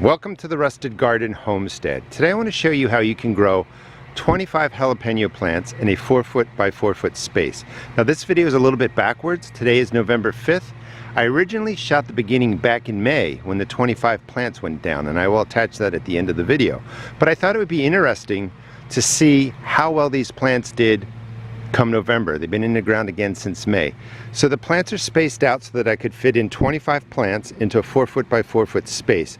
Welcome to the Rusted Garden Homestead. Today I want to show you how you can grow 25 jalapeno plants in a 4 foot by 4 foot space. Now this video is a little bit backwards. Today is November 5th. I originally shot the beginning back in May when the 25 plants went down, and I will attach that at the end of the video. But I thought it would be interesting to see how well these plants did come November. They've been in the ground again since May. So the plants are spaced out so that I could fit in 25 plants into a 4 foot by 4 foot space.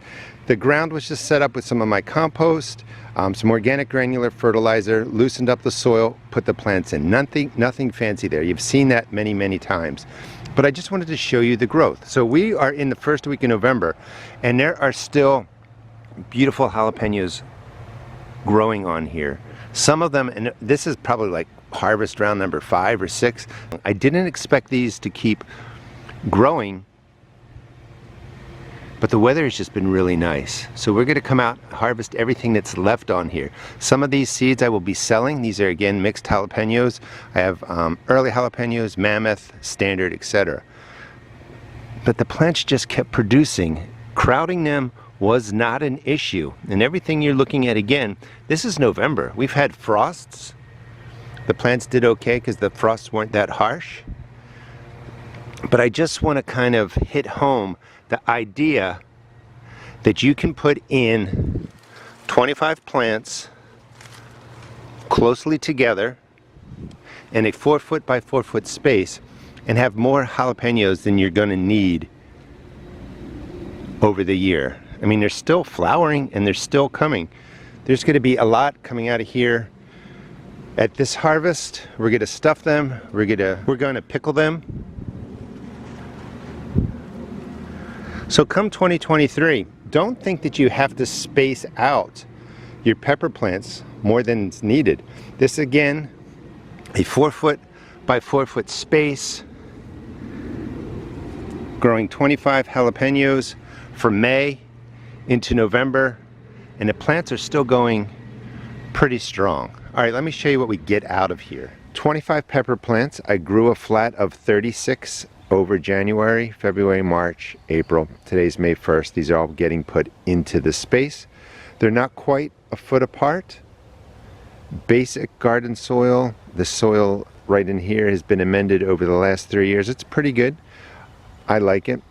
The ground was just set up with some of my compost, some organic granular fertilizer, loosened up the soil, put the plants in. Nothing fancy there. You've seen that many times. But I just wanted to show you the growth. So we are in the first week of November, and there are still beautiful jalapenos growing on here. Some of them, and this is probably like harvest round number 5 or 6. I didn't expect these to keep growing, but the weather has just been really nice. So we're gonna come out, harvest everything that's left on here. Some of these seeds I will be selling. These are again mixed jalapenos. I have early jalapenos, mammoth, standard, etc. But the plants just kept producing. Crowding them was not an issue. And everything you're looking at again, this is November. We've had frosts. The plants did okay because the frosts weren't that harsh. But I just want to kind of hit home the idea that you can put in 25 plants closely together in a 4 foot by 4 foot space and have more jalapenos than you're going to need over the year. I mean, they're still flowering and they're still coming. There's going to be a lot coming out of here at this harvest. We're going to stuff them. We're going to pickle them. So come 2023, don't think that you have to space out your pepper plants more than is needed. This again, a 4 foot by 4 foot space, growing 25 jalapenos from May into November, and the plants are still going pretty strong. All right, let me show you what we get out of here. 25 pepper plants. I grew a flat of 36 over January, February, March, April. Today's May 1st. These are all getting put into the space. They're not quite a foot apart. Basic garden soil. The soil right in here has been amended over the last 3 years. It's pretty good. I like it.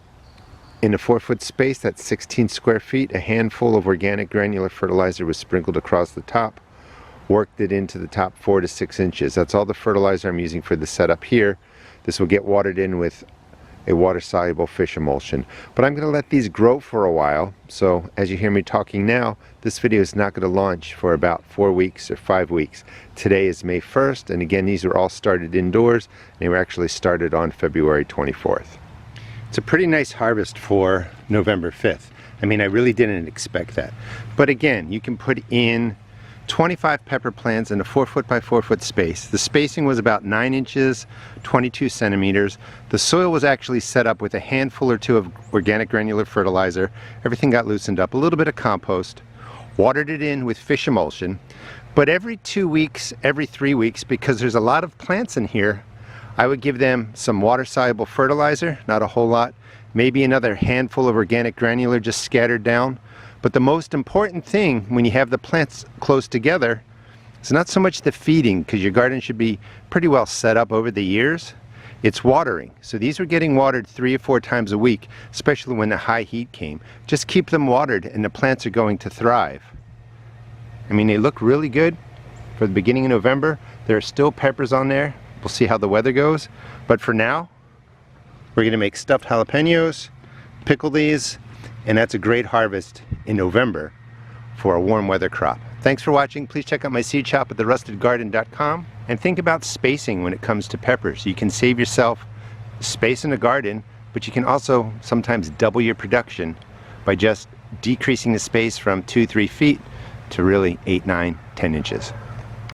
In a 4 foot space, that's 16 square feet. A handful of organic granular fertilizer was sprinkled across the top. Worked it into the top 4 to 6 inches. That's all the fertilizer I'm using for the setup here. This will get watered in with a water-soluble fish emulsion. But I'm going to let these grow for a while. So as you hear me talking now, this video is not going to launch for about 4 weeks or 5 weeks. Today is May 1st, and again, these were all started indoors. They were actually started on February 24th. It's a pretty nice harvest for November 5th. I mean, I really didn't expect that. But again, you can put in 25 pepper plants in a 4 foot by 4 foot space. The spacing was about 9 inches, 22 centimeters. The soil was actually set up with a handful or two of organic granular fertilizer. Everything got loosened up, a little bit of compost, watered it in with fish emulsion. But every 2 weeks, every 3 weeks, because there's a lot of plants in here, I would give them some water-soluble fertilizer, not a whole lot, maybe another handful of organic granular just scattered down. But the most important thing when you have the plants close together is not so much the feeding, because your garden should be pretty well set up over the years. It's watering. So these were getting watered 3 or 4 times a week, especially when the high heat came. Just keep them watered and the plants are going to thrive. I mean, they look really good for the beginning of November. There are still peppers on there. We'll see how the weather goes. But for now, we're going to make stuffed jalapenos, pickle these, and that's a great harvest in November for a warm weather crop. Thanks for watching. Please check out my seed shop at therustedgarden.com, and think about spacing when it comes to peppers. You can save yourself space in the garden, but you can also sometimes double your production by just decreasing the space from 2-3 feet to really 8, 9, 10 inches.